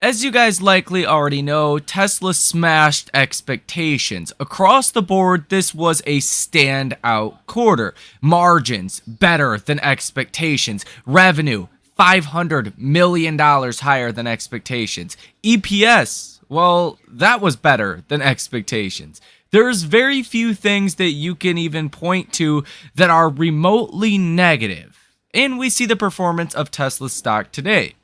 As you guys likely already know, Tesla smashed expectations. Across the board, this was a standout quarter. Margins better than expectations. Revenue $500 million higher than expectations. EPS, well, that was better than expectations. There's very few things that you can even point to that are remotely negative. And we see the performance of Tesla stock today.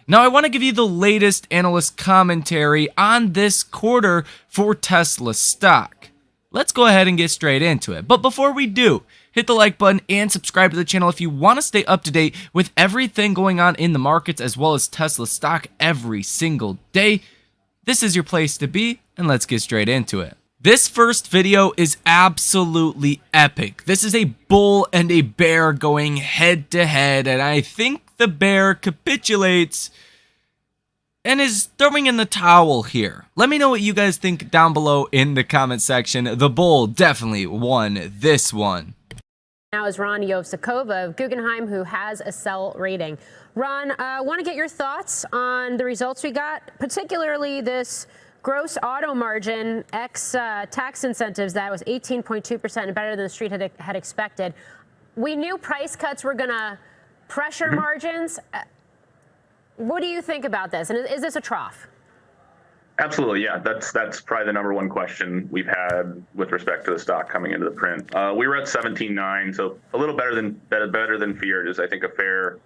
Now, I want to give you the latest analyst commentary on this quarter for Tesla stock. Let's go ahead and get straight into it. But before we do, hit the like button and subscribe to the channel if you want to stay up to date with everything going on in the markets as well as Tesla stock every single day. This is your place to be, and let's get straight into it. This first video is absolutely epic. This is a bull and a bear going head to head, and I think the bear capitulates and is throwing in the towel here. Let me know what you guys think down below in the comment section. The bull definitely won this one. Now is Ron Yovsakova of Guggenheim, who has a sell rating. Ron, I want to get your thoughts on the results we got, particularly this gross auto margin ex tax incentives that was 18.2% and better than the street had expected. We knew price cuts were going to pressure margins. What do you think about this? And is this a trough? Absolutely, yeah. That's probably the number one question we've had with respect to the stock coming into the print. We were at 17.9, so a little better than feared is, I think, a fair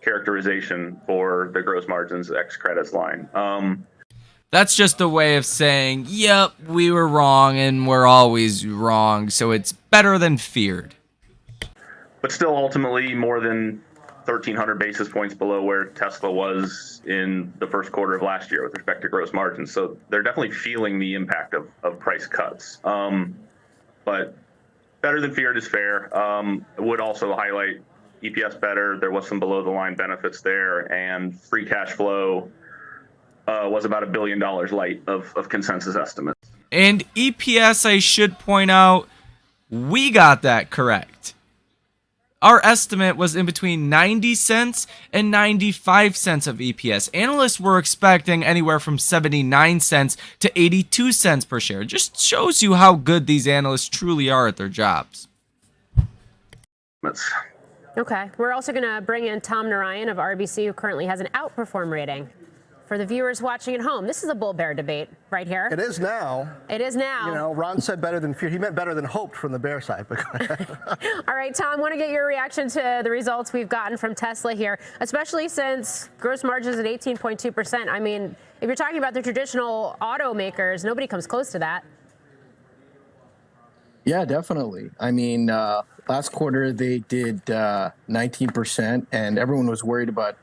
characterization for the gross margins ex credits line. That's just a way of saying, yep, we were wrong and we're always wrong, so it's better than feared. But still, ultimately, more than 1,300 basis points below where Tesla was in the first quarter of last year with respect to gross margins. So they're definitely feeling the impact of price cuts. But better than feared is fair. I would also highlight EPS better. There was some below the line benefits there, and free cash flow was about $1 billion light of consensus estimates. And EPS, I should point out, we got that correct. Our estimate was in between 90 cents and 95 cents of EPS. Analysts were expecting anywhere from 79 cents to 82 cents per share. Just shows you how good these analysts truly are at their jobs. Okay. We're also going to bring in Tom Narayan of RBC, who currently has an outperform rating. For the viewers watching at home, this is a bull-bear debate right here. It is now. It is now. You know, Ron said better than feared. He meant better than hoped from the bear side. All right, Tom, I want to get your reaction to the results we've gotten from Tesla here, especially since gross margins at 18.2%. I mean, if you're talking about the traditional automakers, nobody comes close to that. Yeah, definitely. I mean, last quarter they did 19%, and everyone was worried about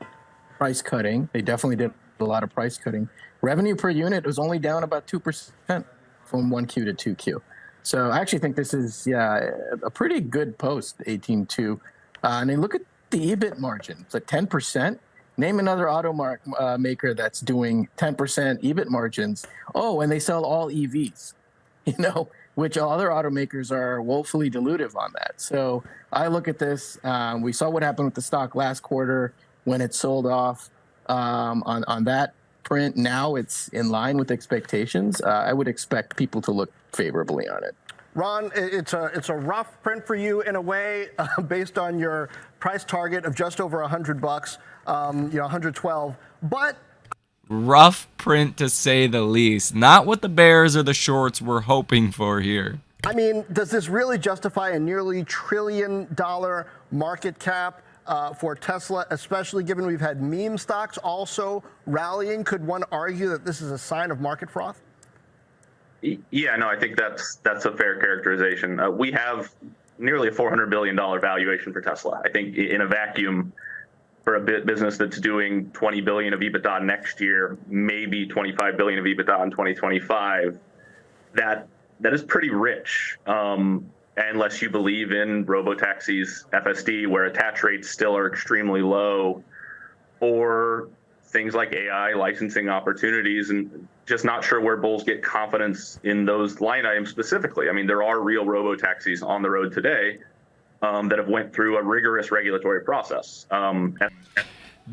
price cutting. They definitely did a lot of price cutting. Revenue per unit was only down about 2% from 1Q to 2Q. So I actually think this is, a pretty good post, 18.2. And then look at the EBIT margin. It's at 10%. Name another auto maker that's doing 10% EBIT margins. Oh, and they sell all EVs, which other automakers are woefully dilutive on that. So I look at this. We saw what happened with the stock last quarter when it sold off. On that print, now it's in line with expectations. I would expect people to look favorably on it. Ron, it's a rough print for you in a way, based on your price target of just over $100, 112. But rough print to say the least. Not what the bears or the shorts were hoping for here. I mean, does this really justify a nearly $1 trillion market cap? For Tesla, especially given we've had meme stocks also rallying? Could one argue that this is a sign of market froth? Yeah, no, I think that's a fair characterization. We have nearly a $400 billion valuation for Tesla. I think in a vacuum, for a business that's doing $20 billion of EBITDA next year, maybe $25 billion of EBITDA in 2025, that is pretty rich. Unless you believe in robotaxis, FSD, where attach rates still are extremely low, or things like AI licensing opportunities, and just not sure where bulls get confidence in those line items specifically. I mean, there are real robotaxis on the road today that have went through a rigorous regulatory process.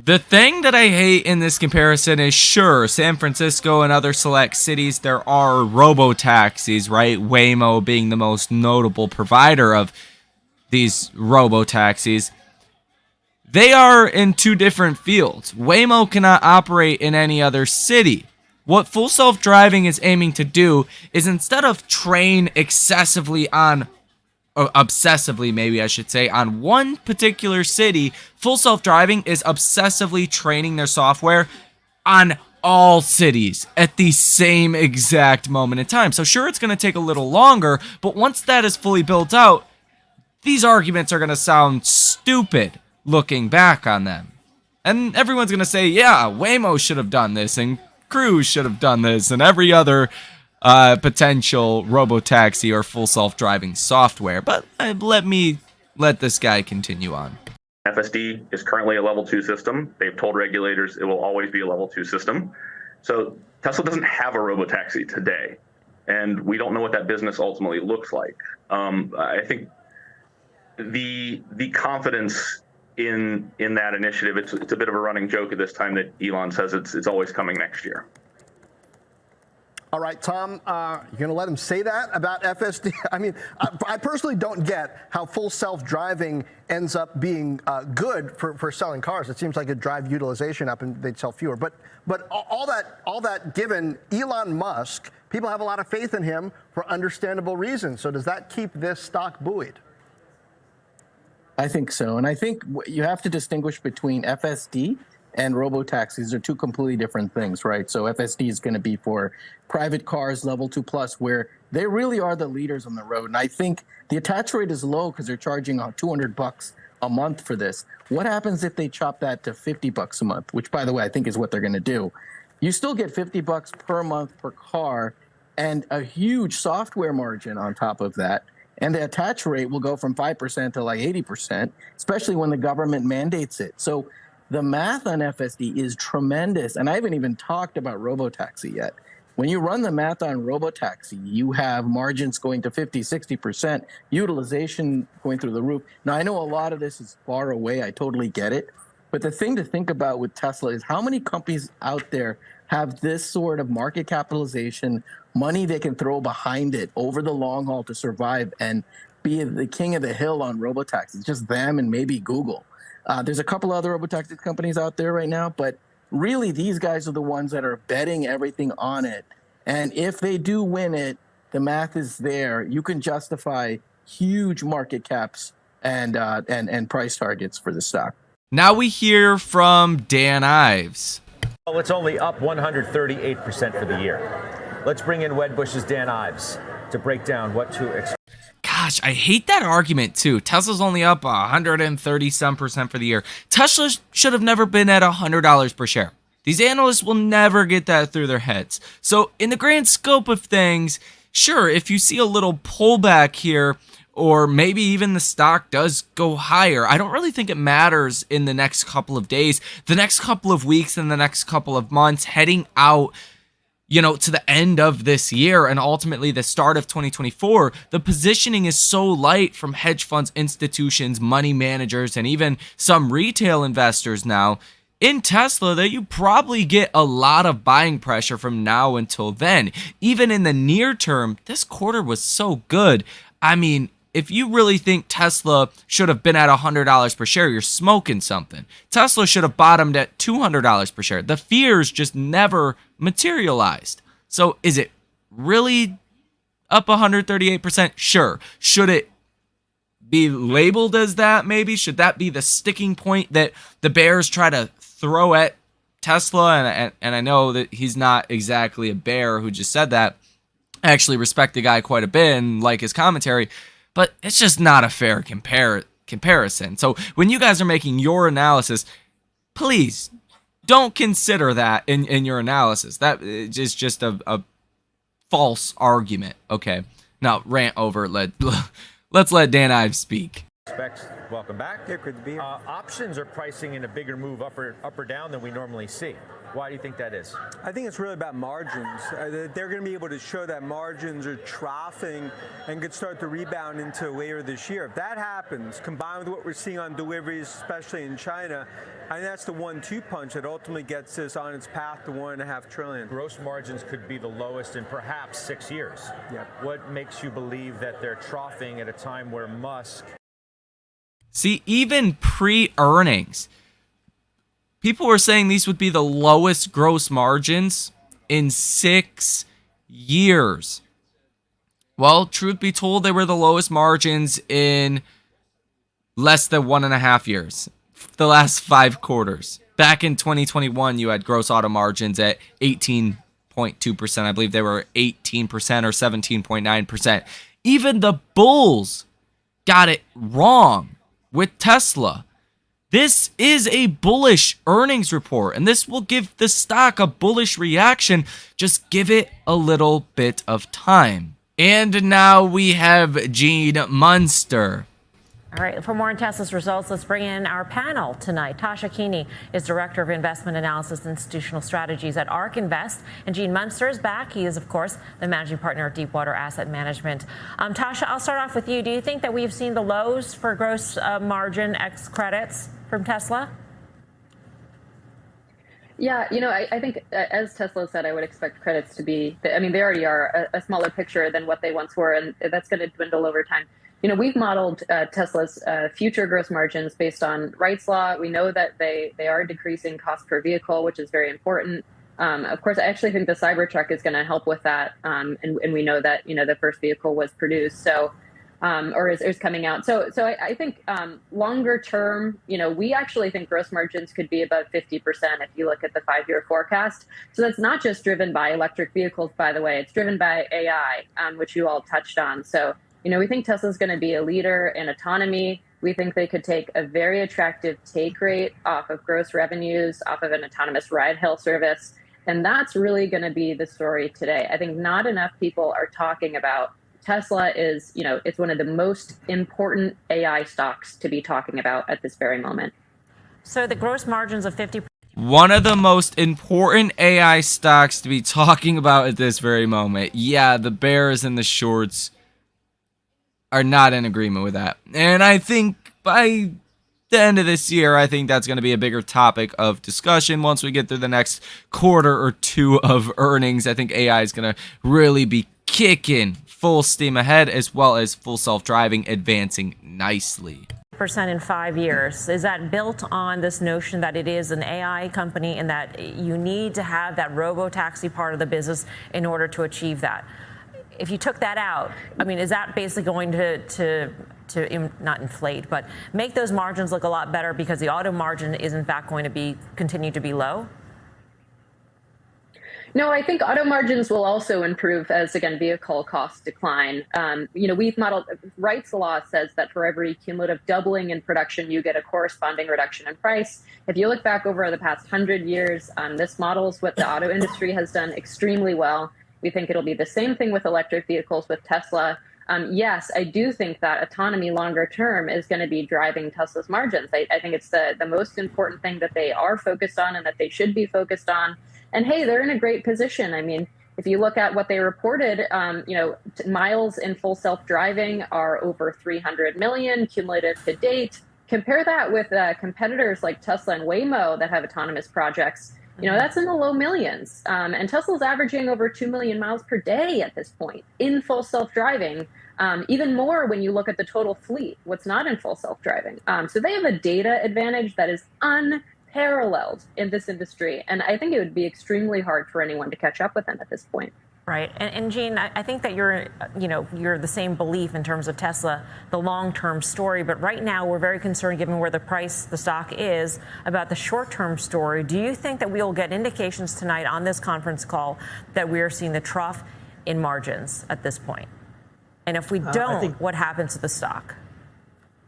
The thing that I hate in this comparison is, sure, San Francisco and other select cities, there are robo-taxis, right? Waymo being the most notable provider of these robo-taxis. They are in two different fields. Waymo cannot operate in any other city. What full self-driving is aiming to do is, instead of train excessively on, or obsessively maybe I should say, on one particular city, full self-driving is obsessively training their software on all cities at the same exact moment in time. So sure, it's going to take a little longer, but once that is fully built out, these arguments are going to sound stupid looking back on them. And everyone's going to say, yeah, Waymo should have done this, and Cruise should have done this, and every other potential robotaxi or full self-driving software. But let this guy continue on. FSD is currently a level 2 system. They've told regulators it will always be a level 2 system. So Tesla doesn't have a robotaxi today, and we don't know what that business ultimately looks like. I think the confidence in that initiative, it's a bit of a running joke at this time that Elon says it's always coming next year. All right, Tom, you're going to let him say that about FSD? I mean, I personally don't get how full self-driving ends up being good for selling cars. It seems like it'd drive utilization up and they'd sell fewer. But all that given, Elon Musk, people have a lot of faith in him for understandable reasons. So does that keep this stock buoyed? I think so. And I think you have to distinguish between FSD and robo-taxis. Are two completely different things, right? So FSD is going to be for private cars, level 2 plus, where they really are the leaders on the road. And I think the attach rate is low because they're charging $200 a month for this. What happens if they chop that to $50 a month, which, by the way, I think is what they're going to do? You still get $50 per month per car and a huge software margin on top of that. And the attach rate will go from 5% to like 80%, especially when the government mandates it. So the math on FSD is tremendous. And I haven't even talked about robotaxi yet. When you run the math on robotaxi, you have margins going to 50, 60%, utilization going through the roof. Now, I know a lot of this is far away. I totally get it. But the thing to think about with Tesla is how many companies out there have this sort of market capitalization, money they can throw behind it over the long haul to survive and be the king of the hill on robotaxis. Just them and maybe Google. There's a couple other robotaxi companies out there right now, but really these guys are the ones that are betting everything on it. And if they do win it, the math is there. You can justify huge market caps and price targets for the stock. Now we hear from Dan Ives. Well, it's only up 138% for the year. Let's bring in Wedbush's Dan Ives to break down what to expect. Gosh, I hate that argument too. Tesla's only up 130% for the year. Tesla should have never been at $100 per share. These analysts will never get that through their heads. So in the grand scope of things, sure, if you see a little pullback here, or maybe even the stock does go higher, I don't really think it matters in the next couple of days, the next couple of weeks, and the next couple of months heading out, to the end of this year and ultimately the start of 2024. The positioning is so light from hedge funds, institutions, money managers, and even some retail investors now in Tesla that you probably get a lot of buying pressure from now until then. Even in the near term, this quarter was so good. I mean, if you really think Tesla should have been at $100 per share, you're smoking something. Tesla should have bottomed at $200 per share. The fears just never materialized. So is it really up 138%? Sure. Should it be labeled as that maybe? Should that be the sticking point that the bears try to throw at Tesla? And I know that he's not exactly a bear who just said that. I actually respect the guy quite a bit and like his commentary. But it's just not a fair comparison. So when you guys are making your analysis, please don't consider that in your analysis. That is just a false argument. Okay, now rant over. Let's let Dan Ives speak. Welcome back. Yeah, good to be here. Options are pricing in a bigger move up or down than we normally see. Why do you think that is? I think it's really about margins. They're going to be able to show that margins are troughing and could start to rebound into later this year. If that happens, combined with what we're seeing on deliveries, especially in China, I think that's the 1-2 punch that ultimately gets us on its path to $1.5 trillion. Gross margins could be the lowest in perhaps 6 years. Yep. What makes you believe that they're troughing at a time where Musk... See, even pre-earnings, people were saying these would be the lowest gross margins in 6 years. Well, truth be told, they were the lowest margins in less than 1.5 years. The last 5 quarters. Back in 2021, you had gross auto margins at 18.2%. I believe they were 18% or 17.9%. Even the bulls got it wrong with Tesla. This is a bullish earnings report, and this will give the stock a bullish reaction. Just give it a little bit of time. And now we have Gene Munster. All right, for more on Tesla's results, let's bring in our panel tonight. Tasha Keeney is Director of Investment Analysis and Institutional Strategies at ARK Invest. And Gene Munster is back. He is, of course, the Managing Partner at Deepwater Asset Management. Tasha, I'll start off with you. Do you think that we've seen the lows for gross margin ex credits from Tesla? Yeah, I think as Tesla said, I would expect credits to be, they already are a smaller picture than what they once were, and that's going to dwindle over time. We've modeled Tesla's future gross margins based on Wright's law. We know that they are decreasing cost per vehicle, which is very important. Of course, I actually think the Cybertruck is going to help with that. And we know that, the first vehicle was produced. So, or is coming out. So I think longer term, we actually think gross margins could be about 50% if you look at the 5-year forecast. So that's not just driven by electric vehicles, by the way. It's driven by AI, which you all touched on. So, we think Tesla's going to be a leader in autonomy. We think they could take a very attractive take rate off of gross revenues, off of an autonomous ride-hail service. And that's really going to be the story today. I think not enough people are talking about Tesla is, it's one of the most important AI stocks to be talking about at this very moment. So the gross margins of 50%. One of the most important AI stocks to be talking about at this very moment. Yeah, the bears and the shorts are not in agreement with that. And I think by the end of this year, I think that's going to be a bigger topic of discussion once we get through the next quarter or two of earnings. I think AI is going to really be kicking full steam ahead, as well as full self-driving advancing nicely. % in 5 years. Is that built on this notion that it is an AI company and that you need to have that robo-taxi part of the business in order to achieve that? If you took that out, is that basically going to not inflate, but make those margins look a lot better because the auto margin is in fact going to continue to be low? No, I think auto margins will also improve as, again, vehicle costs decline. We've modeled, Wright's law says that for every cumulative doubling in production, you get a corresponding reduction in price. If you look back over the past 100 years, this models what the auto industry has done extremely well. We think it'll be the same thing with electric vehicles with Tesla. Yes, I do think that autonomy longer term is going to be driving Tesla's margins. I think it's the most important thing that they are focused on and that they should be focused on. And hey, they're in a great position. If you look at what they reported, miles in full self-driving are over 300 million cumulative to date. Compare that with competitors like Tesla and Waymo that have autonomous projects. That's in the low millions. And Tesla's averaging over 2 million miles per day at this point in full self-driving, even more when you look at the total fleet, what's not in full self-driving. So they have a data advantage that is unparalleled in this industry. And I think it would be extremely hard for anyone to catch up with them at this point. Right. And Gene, I think that you're the same belief in terms of Tesla, the long-term story. But right now, we're very concerned, given where the stock is, about the short-term story. Do you think that we will get indications tonight on this conference call that we are seeing the trough in margins at this point? And if we don't, what happens to the stock?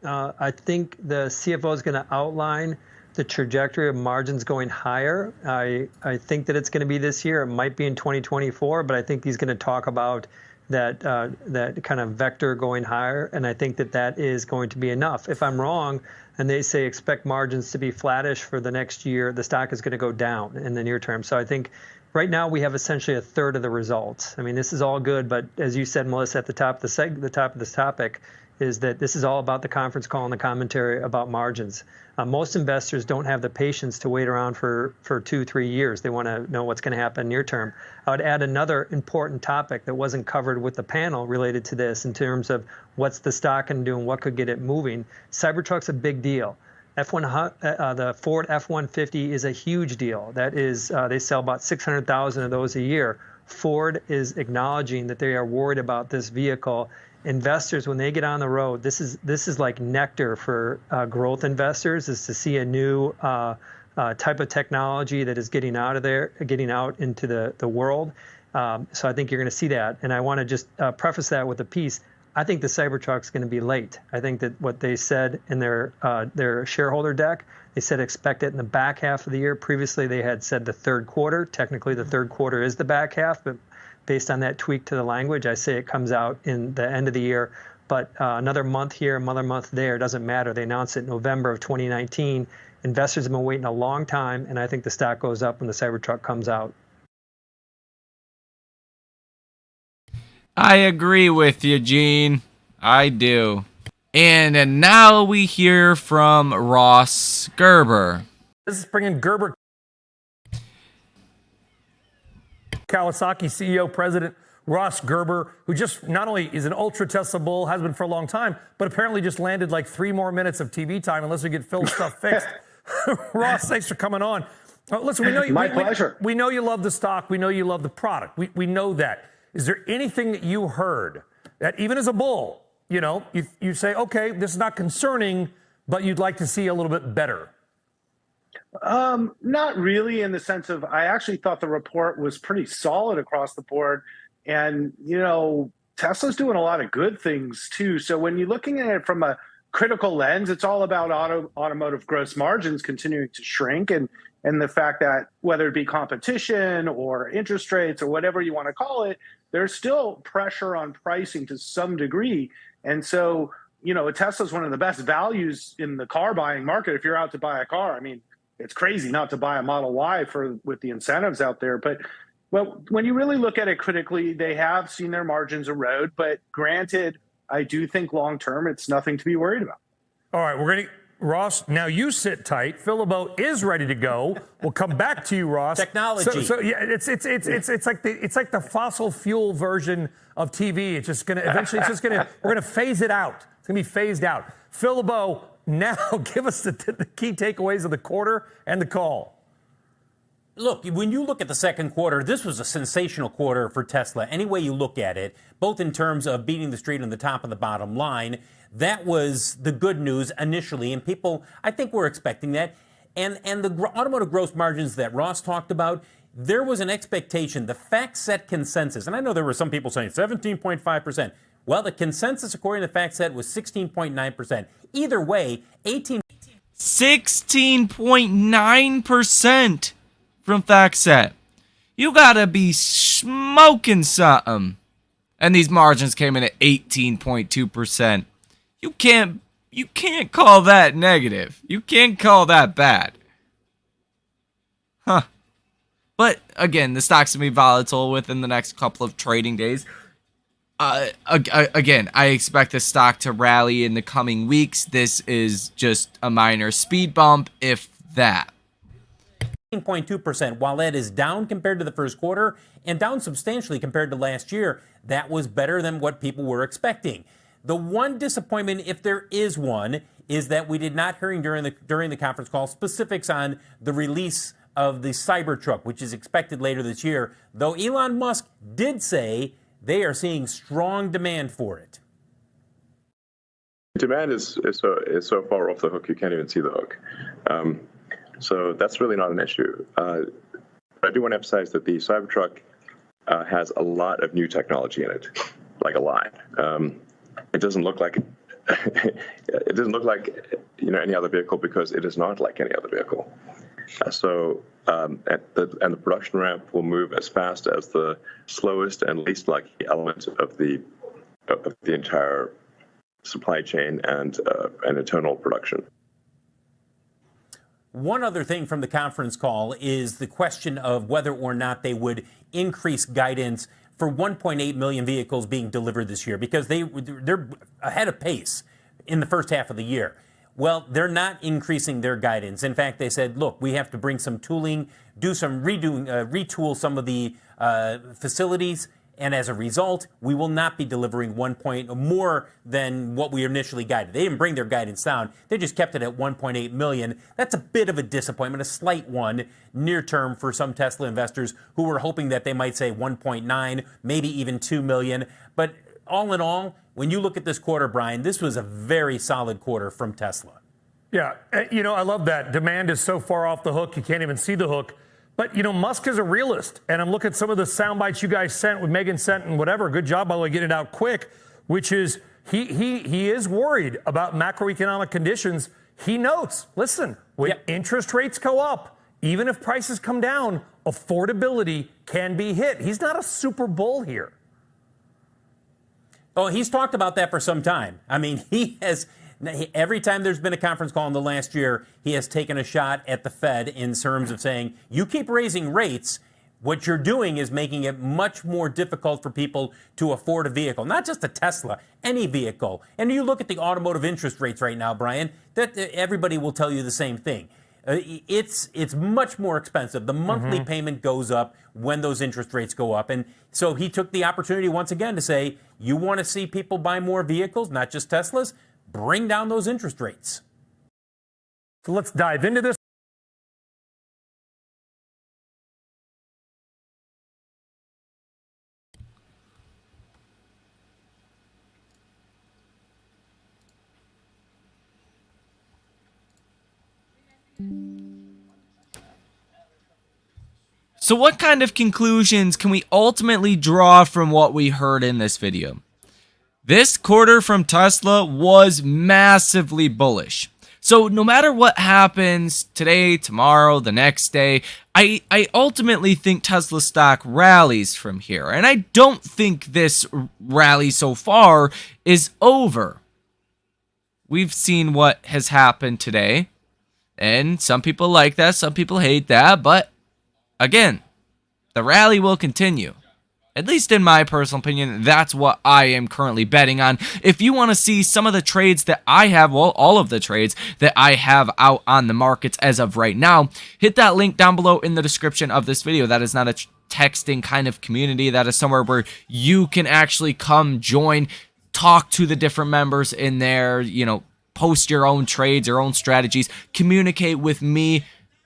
I think the CFO is going to outline the trajectory of margins going higher. I think that it's going to be this year. It might be in 2024, but I think he's going to talk about that kind of vector going higher, and I think that is going to be enough. If I'm wrong, and they say expect margins to be flattish for the next year, the stock is going to go down in the near term. So I think right now we have essentially a third of the results. I mean, this is all good, but as you said, Melissa, at the top of this topic, is that this is all about the conference call and the commentary about margins. Most investors don't have the patience to wait around for 2-3 years. They want to know what's going to happen near term. I would add another important topic that wasn't covered with the panel related to this in terms of what's the stock going to do and what could get it moving. Cybertruck's a big deal. The Ford F-150 is a huge deal. That is, they sell about 600,000 of those a year. Ford is acknowledging that they are worried about this vehicle. Investors, when they get on the road, this is like nectar for growth investors, is to see a new type of technology that is getting out into the world. So I think you're going to see that. And I want to just preface that with a piece. I think the Cybertruck's going to be late. I think that what they said in their shareholder deck, they said expect it in the back half of the year. Previously, they had said the third quarter. Technically, the third quarter is the back half, but based on that tweak to the language, I say it comes out in the end of the year. But another month here, another month there, doesn't matter. They announced it in November of 2019. Investors have been waiting a long time, and I think the stock goes up when the Cybertruck comes out. I agree with you, Gene. I do. And now we hear from Ross Gerber. This is bringing Gerber. Kawasaki CEO, President Ross Gerber, who just not only is an ultra Tesla bull, has been for a long time, but apparently just landed like 3 more minutes of TV time unless we get Phil's stuff fixed. Ross, thanks for coming on. Listen, we know you. My pleasure. We know you love the stock. We know you love the product. We know that. Is there anything that you heard that even as a bull, you say, okay, this is not concerning, but you'd like to see a little bit better? Not really, in the sense of I actually thought the report was pretty solid across the board. And, Tesla's doing a lot of good things too. So when you're looking at it from a critical lens, it's all about automotive gross margins continuing to shrink. And the fact that whether it be competition or interest rates or whatever you want to call it, there's still pressure on pricing to some degree. And so, Tesla is one of the best values in the car buying market. If you're out to buy a car, I mean, it's crazy not to buy a Model Y with the incentives out there. But when you really look at it critically, they have seen their margins erode. But granted, I do think long term, it's nothing to be worried about. All right, Ross, now you sit tight. Phil LeBeau is ready to go. We'll come back to you, Ross. Technology. So yeah, it's like the fossil fuel version of TV. It's just gonna eventually. We're gonna phase it out. It's gonna be phased out. Phil LeBeau, now give us the key takeaways of the quarter and the call. Look, when you look at the second quarter, this was a sensational quarter for Tesla. Any way you look at it, both in terms of beating the street on the top and the bottom line, that was the good news initially, and people, I think, were expecting that. And the automotive gross margins that Ross talked about, there was an expectation, the FactSet consensus, and I know there were some people saying 17.5%. Well, the consensus, according to FactSet, was 16.9%. Either way, 16.9% from FactSet. You gotta be smoking something. And these margins came in at 18.2%. You can't call that negative. You can't call that bad. Huh. But again, the stock's gonna be volatile within the next couple of trading days. Again, I expect the stock to rally in the coming weeks. This is just a minor speed bump, if that. 18.2%, while that is down compared to the first quarter and down substantially compared to last year, that was better than what people were expecting. The one disappointment, if there is one, is that we did not hear during the conference call specifics on the release of the Cybertruck, which is expected later this year, though Elon Musk did say they are seeing strong demand for it. Demand is so far off the hook, you can't even see the hook. So that's really not an issue. I do want to emphasize that the Cybertruck has a lot of new technology in it, like a lot. It doesn't look like any other vehicle because it is not like any other vehicle. And the production ramp will move as fast as the slowest and least likely element of the entire supply chain and internal production. One other thing from the conference call is the question of whether or not they would increase guidance for 1.8 million vehicles being delivered this year, because they're ahead of pace in the first half of the year. Well, they're not increasing their guidance. In fact, they said, look, we have to bring some tooling, retool some of the facilities, and as a result, we will not be delivering more than what we initially guided. They didn't bring their guidance down. They just kept it at 1.8 million. That's a bit of a disappointment, a slight one near term for some Tesla investors who were hoping that they might say 1.9, maybe even 2 million. But all in all, when you look at this quarter, Brian, this was a very solid quarter from Tesla. Yeah, I love that. Demand is so far off the hook, you can't even see the hook. But, Musk is a realist, and I'm looking at some of the sound bites you guys sent with Megan sent and whatever. Good job, by the way, getting it out quick, which is he is worried about macroeconomic conditions. He notes, listen, when interest rates go up, even if prices come down, affordability can be hit. He's not a super bull here. Oh, he's talked about that for some time. I mean, every time there's been a conference call in the last year, he has taken a shot at the Fed in terms of saying, you keep raising rates, what you're doing is making it much more difficult for people to afford a vehicle, not just a Tesla, any vehicle. And you look at the automotive interest rates right now, Brian, that everybody will tell you the same thing. It's much more expensive. The monthly payment goes up when those interest rates go up. And so he took the opportunity once again to say, you want to see people buy more vehicles, not just Teslas? Bring down those interest rates. So let's dive into this. So what kind of conclusions can we ultimately draw from what we heard in this video? This quarter from Tesla was massively bullish. So no matter what happens today, tomorrow, the next day, I ultimately think Tesla stock rallies from here. And I don't think this rally so far is over. We've seen what has happened today. And some people like that, some people hate that. But again, the rally will continue. At least in my personal opinion, that's what I am currently betting on. If you want to see some of the trades that I have, well, all of the trades that I have out on the markets as of right now, hit that link down below in the description of this video. That is not a texting kind of community. That is somewhere where you can actually come join, talk to the different members in there, post your own trades, your own strategies, communicate with me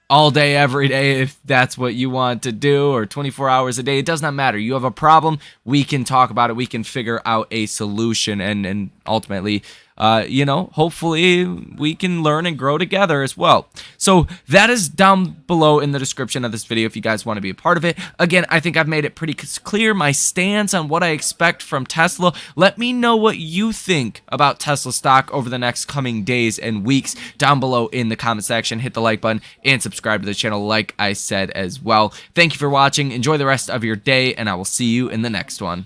all day, every day, if that's what you want to do, or 24 hours a day. It does not matter. You have a problem, we can talk about it. We can figure out a solution, and ultimately, hopefully we can learn and grow together as well. So that is down below in the description of this video if you guys want to be a part of it. Again, I think I've made it pretty clear my stance on what I expect from Tesla. Let me know what you think about Tesla stock over the next coming days and weeks down below in the comment section. Hit the like button and subscribe to the channel like I said as well. Thank you for watching. Enjoy the rest of your day, and I will see you in the next one.